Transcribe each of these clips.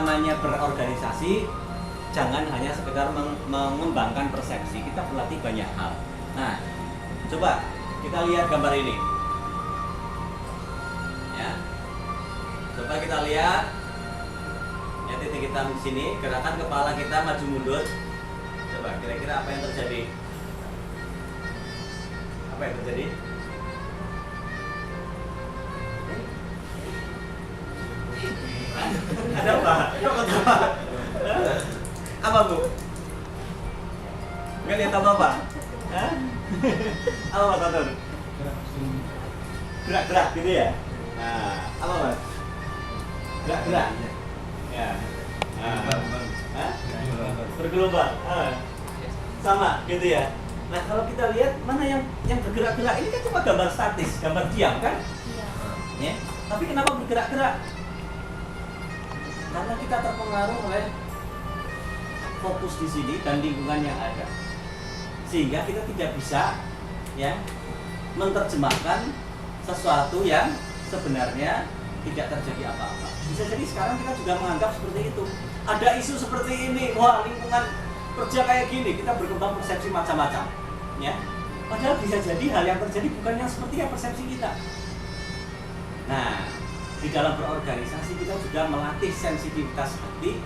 namanya berorganisasi, jangan hanya sekedar mengembangkan persepsi, kita berlatih banyak hal. Nah, coba kita lihat gambar ini. Ya. Coba kita lihat. Ya, titik hitam di sini, gerakan kepala kita maju mundur. Coba kira-kira apa yang terjadi? Apa yang terjadi? Ada apa? Apa? Apa, Bu? Nggak lihat apa-apa? Hah? Apa, Mas Anton? Gerak-gerak gitu ya? Nah, apa, Mas? Gerak-gerak? Ya. Hah? Bergelombang? Sama, gitu ya? Nah, kalau kita lihat, mana yang bergerak-gerak? Ini kan cuma gambar statis, gambar diam, kan? Ya. Tapi kenapa bergerak-gerak? Karena kita terpengaruh oleh fokus di sini dan lingkungan yang ada, sehingga kita tidak bisa ya menerjemahkan sesuatu yang sebenarnya tidak terjadi apa-apa. Bisa jadi sekarang kita juga menganggap seperti itu. Ada isu seperti ini, wah lingkungan kerja kayak gini, kita berkembang persepsi macam-macam, ya. Padahal bisa jadi hal yang terjadi bukan yang seperti yang persepsi kita. Nah, di dalam berorganisasi kita juga melatih sensitivitas hati,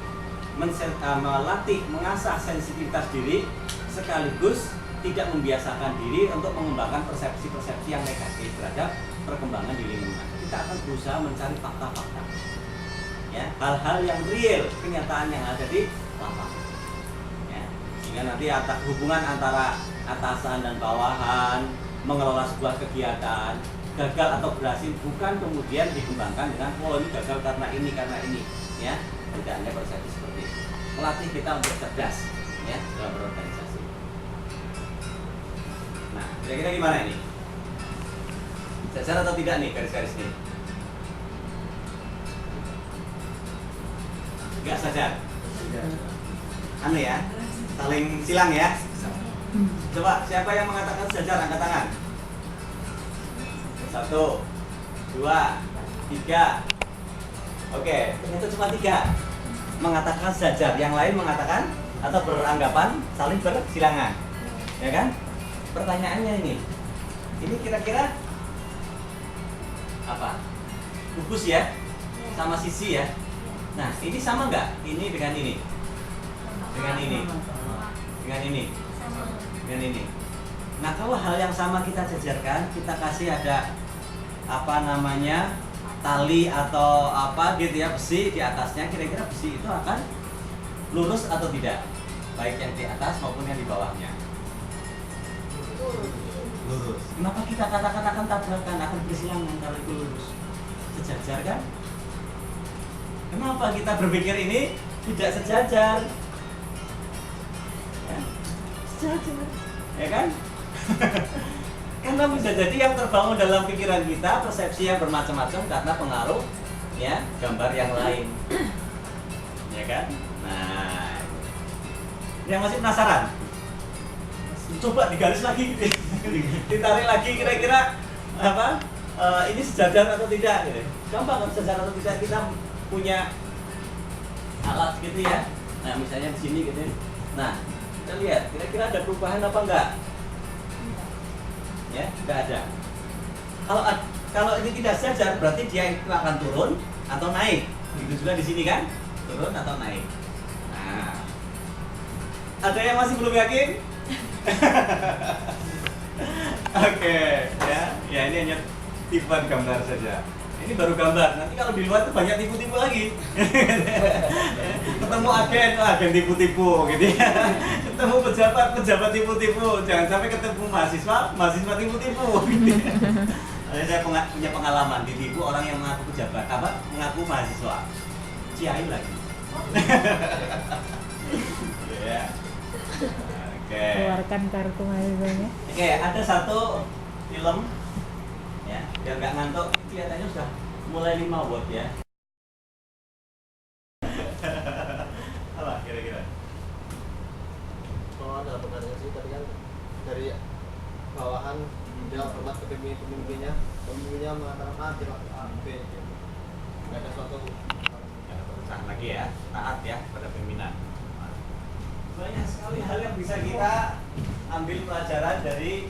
melatih mengasah sensitivitas diri, sekaligus tidak membiasakan diri untuk mengembangkan persepsi-persepsi yang negatif terhadap perkembangan di lingkungan. Kita akan berusaha mencari fakta-fakta, ya, hal-hal yang real, kenyataan yang ada di lapangan, ya. Sehingga nanti hubungan antara atasan dan bawahan mengelola sebuah kegiatan gagal atau berhasil bukan kemudian dikembangkan dengan ini gagal karena ini ya, tidak hanya persepsi seperti itu. Melatih kita untuk cerdas ya dalam berorganisasi. Nah, kira-kira gimana ini? Sejajar atau tidak nih garis-garis ini? Enggak sejajar. Anu ya, saling silang ya. Coba siapa yang mengatakan sejajar angkat tangan. 1, 2, 3. Oke, ternyata cuma 3 mengatakan sejajar, yang lain mengatakan atau beranggapan saling bersilangan, ya kan? Pertanyaannya ini kira-kira apa? Gugus ya, sama sisi ya. Nah, ini sama nggak? Ini dengan ini, dengan ini, dengan ini, dengan ini. Nah, kalau hal yang sama kita jajarkan, kita kasih ada apa namanya tali atau apa gitu ya, besi di atasnya, kira-kira besi itu akan lurus atau tidak, baik yang di atas maupun yang di bawahnya. Lurus. Kenapa kita katakan akan tabrakan, akan bersilangan kalau itu lurus? Sejajar kan? Kenapa kita berpikir ini tidak sejajar? Ya, sejajar, ya kan? Karena bisa jadi yang terbangun dalam pikiran kita persepsi yang bermacam-macam karena pengaruh ya gambar yang lain, ya kan? Nah, yang masih penasaran, coba digaris lagi, ditarik lagi kira-kira apa? Ini sejajar atau tidak? Gitu. Gampang kan sejajar atau tidak, kita punya alat gitu ya. Nah, misalnya di sini gitu. Nah, kita lihat kira-kira ada perubahan apa enggak? Ya, nggak ada. Kalau ini tidak sejajar, berarti dia itu akan turun atau naik. Begitu juga di sini kan, turun atau naik. Nah, ada yang masih belum yakin? Oke, ya ini hanya tipuan gambar saja. Ini baru gambar. Nanti kalau di luar itu banyak tipu-tipu lagi. Ketemu agen tipu-tipu gitu ya. Ketemu pejabat tipu-tipu. Jangan sampai ketemu mahasiswa tipu-tipu gitu ya. Saya punya pengalaman ditipu orang yang mengaku pejabat, mengaku mahasiswa. Ciai lagi. Ya. Oke. Keluarkan kartu mahasiswanya. Oke, ada satu film ya, biar nggak ngantuk, kelihatannya sudah mulai 5 watt ya. Apa kira-kira? Oh, dalam organisasi tadi kan dari bawahan dia hormat ke pemimpinnya mengatakan A, B, nggak ada suatu lagi ya, taat ya pada pimpinan. Nah, banyak sekali hal yang bisa kita ambil pelajaran dari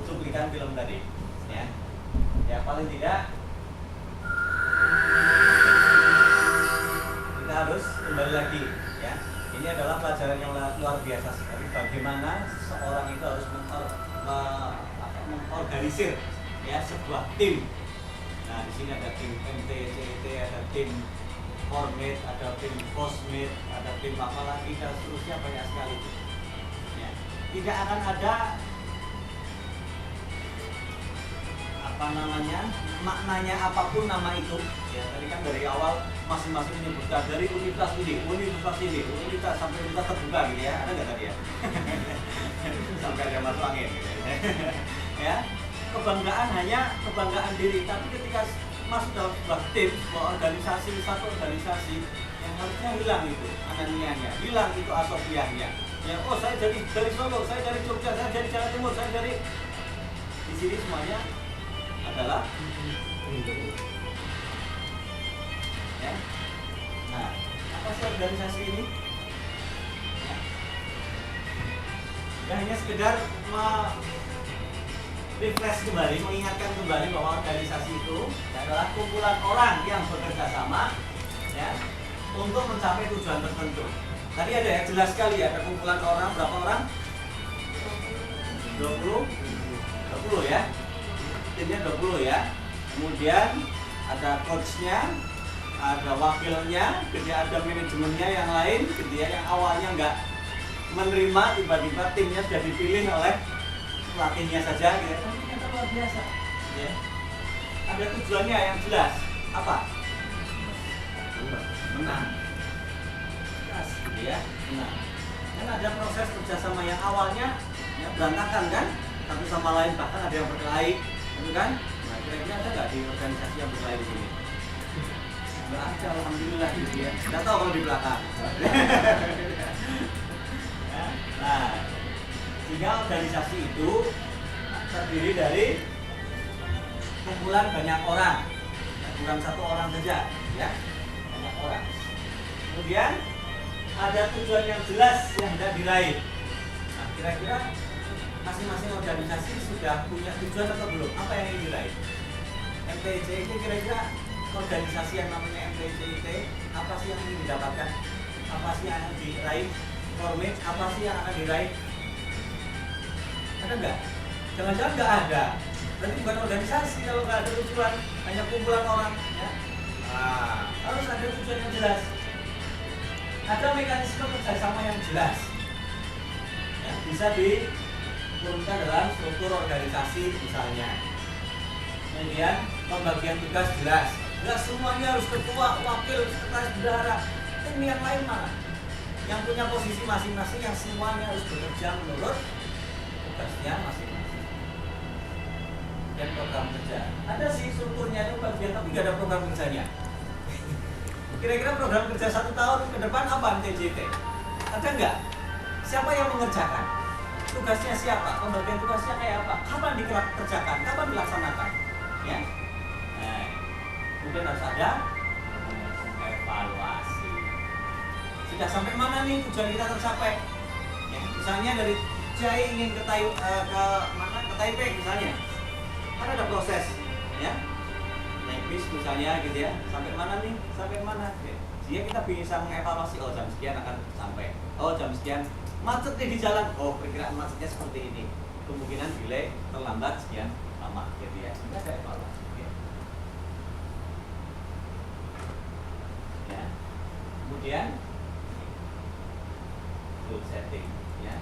cuplikan film tadi, ya. Ya paling tidak kita harus kembali lagi, ya. Ini adalah pelajaran yang luar biasa sekali. Bagaimana seseorang itu harus mengorganisir ya sebuah tim. Nah di sini ada tim MTCT, ada tim Formate, ada tim Cosmate, ada tim apa lagi dan seterusnya, banyak sekali. Ya. Tidak akan ada apa namanya, maknanya apapun nama itu. Ya tadi kan dari awal masing-masing menyebutkan dari universitas ini, universitas sampai universitas terbuka gitu ya. Ada nggak tadi ya? Sampai ada masuk angin gitu ya. Ya. Kebanggaan hanya kebanggaan diri, tapi ketika masuk dalam sebuah tim, sebuah organisasi, satu organisasi yang harusnya hilang itu ananianya, hilang itu asofiahnya. Ya, oh saya dari Solo, saya dari Jogja, saya dari Jawa Timur, saya dari di sini semuanya adalah ya. Nah, apa sih organisasi ini? Ya. Ya, hanya sekedar refresh kembali, mengingatkan kembali bahwa organisasi itu adalah kumpulan orang yang bekerja sama ya, untuk mencapai tujuan tertentu. Tadi ada ya, jelas sekali ya, ada kumpulan orang, berapa orang? 20 ya. Timnya 20 ya. Kemudian ada coachnya, ada wakilnya, kemudian ada manajemennya yang lain, kemudian yang awalnya nggak menerima, tiba-tiba timnya sudah dipilih oleh pelatihnya saja, gitu. Tapi ternyata luar biasa. Ya. Ada tujuannya yang jelas. Apa? Menang. Jelas, gitu ya. Menang. Dan ada proses kerjasama yang awalnya ya, berantakan kan? Satu sama lain, bahkan ada yang berkelahi, gitu kan? Nah, kira-kira ada nggak di organisasi yang berkelahi di sini? Nggak ada, alhamdulillah gitu ya. Nggak tahu kalau di belakang. Nah, sehingga organisasi itu terdiri dari kumpulan banyak orang, bukan satu orang saja, ya, banyak orang. Kemudian ada tujuan yang jelas yang hendak diraih. Nah, kira-kira masing-masing organisasi sudah punya tujuan atau belum? Apa yang ingin diraih? MTCT kira-kira organisasi yang namanya MTCT apa sih yang ingin didapatkan? Apa sih yang akan diraih? Formate apa sih yang akan diraih? Ada nggak? Jangan-jangan nggak ada. Berarti bukan organisasi kalau nggak ada tujuan, hanya kumpulan orang. Ya? Nah, harus ada tujuan yang jelas. Ada mekanisme kerjasama yang jelas. Ya, bisa diturunkan dalam struktur organisasi misalnya. Kemudian pembagian tugas jelas. Nggak semuanya harus ketua, wakil, sekretaris bendahara. Tim yang lain mana? Yang punya posisi masing-masing yang semuanya harus bekerja menurut tugasnya masing-masing. Dan program kerja. Ada sih strukturnya itu bagian, tapi nggak ada program kerjanya. Kira-kira program kerja 1 tahun ke depan apa MTCT? Ada nggak? Siapa yang mengerjakan? Tugasnya siapa? Pembagian tugasnya kayak apa? Kapan dikerjakan? Kapan dilaksanakan? Ya. Nah, kemudian harus ada evaluasi. Sudah sampai mana nih tujuan kita tercapai? Ya, misalnya dari Jai ingin ke mana? Ke Taipei misalnya. Kan ada proses, ya. Naik bis misalnya gitu ya. Sampai mana nih? Sampai mana? Ya. Sehingga kita bisa mengevaluasi, oh jam sekian akan sampai. Oh jam sekian macet nih di jalan. Oh perkiraan macetnya seperti ini. Kemungkinan delay terlambat sekian lama gitu ya. Kita ada evaluasi. Ya. Kemudian goal setting, ya.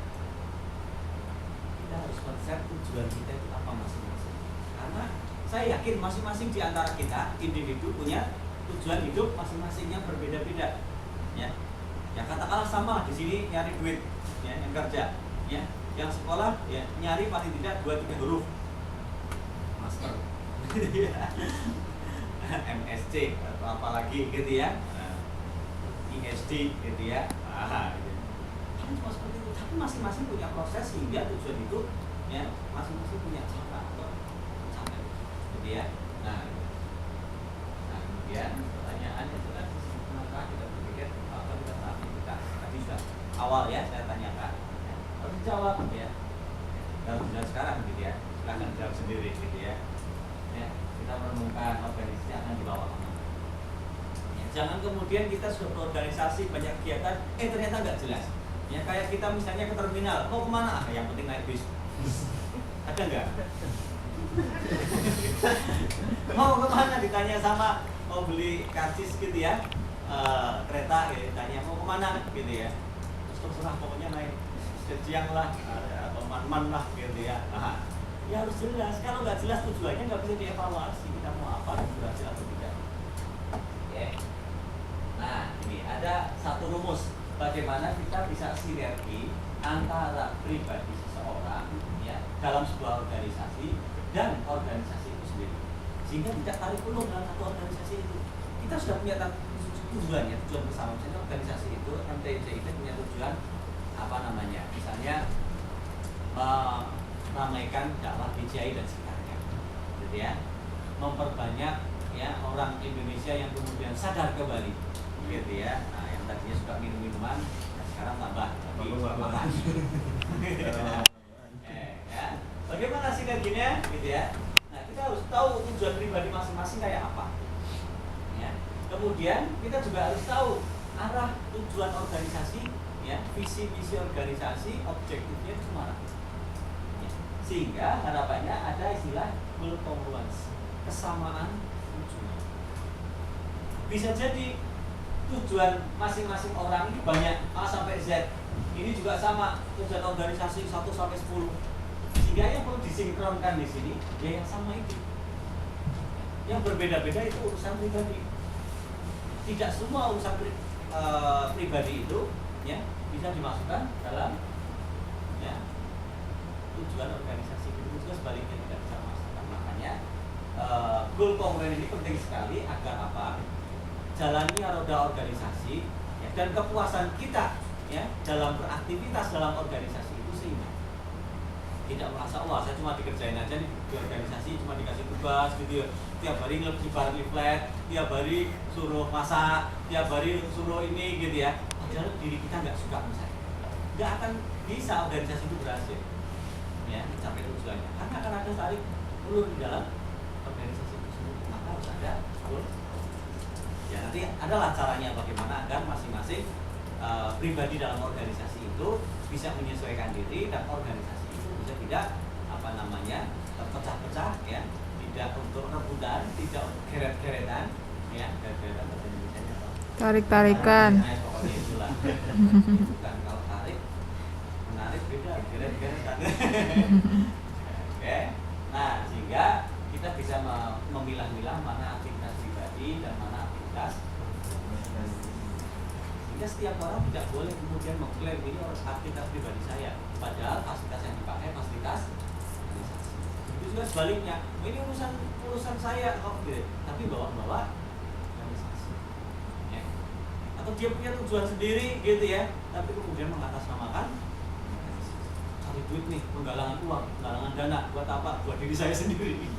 Kita harus konsep tujuan kita itu apa masing-masing. Karena saya yakin masing-masing di antara kita individu punya tujuan hidup masing-masing yang berbeda-beda. Ya. Ya katakanlah sama di sini nyari duit, ya, yang kerja, ya. Yang sekolah ya nyari paling tidak 2-3 huruf. Master. MSc atau apa lagi gitu ya. ISD gitu ya. Gitu. Kan cuma seperti itu, tapi masing-masing punya proses sehingga tujuan itu ya masing-masing punya cara untuk mencapai gitu ya. Nah kemudian pertanyaan Jangan kemudian kita sudah berorganisasi banyak kegiatan, ternyata nggak jelas. Ya kayak kita misalnya ke terminal, mau kemana? Yang penting naik bis. Ada nggak? Mau kemana? Ditanya sama mau beli karcis gitu ya, kereta gitu, tanya mau kemana gitu ya. Terus terserah pokoknya naik Zhejiang lah atau Man lah gitu ya. Ya harus jelas. Kalau nggak jelas tujuannya nggak bisa dievaluasi kita mau apa dan berhasil atau tidak. Oke. Nah ini ada satu rumus bagaimana kita bisa sinergi antara pribadi seseorang ya dalam sebuah organisasi dan organisasi itu sendiri, sehingga tidak tarik ulur dalam satu organisasi itu. Kita sudah punya tujuannya, tujuan bersama. Misalnya organisasi itu MTJ itu punya tujuan apa namanya, misalnya meramaikan dakwah BCI dan sekitarnya, gitu ya, memperbanyak ya orang Indonesia yang kemudian sadar kembali, gitu ya. Nah, yang tadinya suka minum-minuman, sekarang tambah lagi makan. Ya. Bagaimana sinerginya, gitu ya? Nah, kita harus tahu tujuan pribadi masing-masing kayak apa. Ya. Kemudian kita juga harus tahu arah tujuan organisasi, ya, visi misi organisasi, objektifnya itu kemana. Ya. Sehingga harapannya ada istilah goal congruence, kesamaan tujuan. Bisa jadi tujuan masing-masing orang ini banyak A sampai Z. Ini juga sama tujuan organisasi 1 sampai 10. Sehingga yang perlu disinkronkan di sini ya yang sama itu. Yang berbeda-beda itu urusan pribadi. Tidak semua urusan pribadi itu ya bisa dimasukkan dalam ya tujuan organisasi. Itu juga sebaliknya tidak bisa dimasukkan. Makanya goal kongruen ini penting sekali agar apa? Jalannya roda organisasi ya, dan kepuasan kita ya dalam beraktivitas dalam organisasi itu sehingga tidak merasa wah saya cuma dikerjain aja nih di organisasi, cuma dikasih tugas gitu ya, tiap hari nyebar leaflet, tiap hari suruh masak, tiap hari suruh ini gitu ya, padahal diri kita nggak suka misalnya, nggak akan bisa organisasi itu berhasil ya mencapai tujuannya, karena akan ada tarik ulur di dalam organisasi itu sendiri. Maka harus ada goal. Ya nanti adalah caranya bagaimana agar masing-masing pribadi dalam organisasi itu bisa menyesuaikan diri dan organisasi itu bisa tidak apa namanya terpecah-pecah ya, tidak untuk rebutan, tidak untuk geret-geretan ya, geret-geretan bahasa Indonesianya apa? Tarik-tarikan. Nah, pokoknya itulah. Bukan kalau tarik, menarik beda, geret-geretan. Oke. Nah, sehingga kita bisa memilah-milah mana aktivitas pribadi dan mana aktivitas. Sehingga setiap orang tidak boleh kemudian mengklaim ini aktivitas pribadi saya, padahal fasilitas yang dipakai fasilitas organisasi. Itu juga sebaliknya, ini urusan saya kok gitu, tapi bawa organisasi. Ya. Atau dia punya tujuan sendiri gitu ya, tapi kemudian mengatasnamakan cari duit nih, penggalangan uang, penggalangan dana buat apa? Buat diri saya sendiri.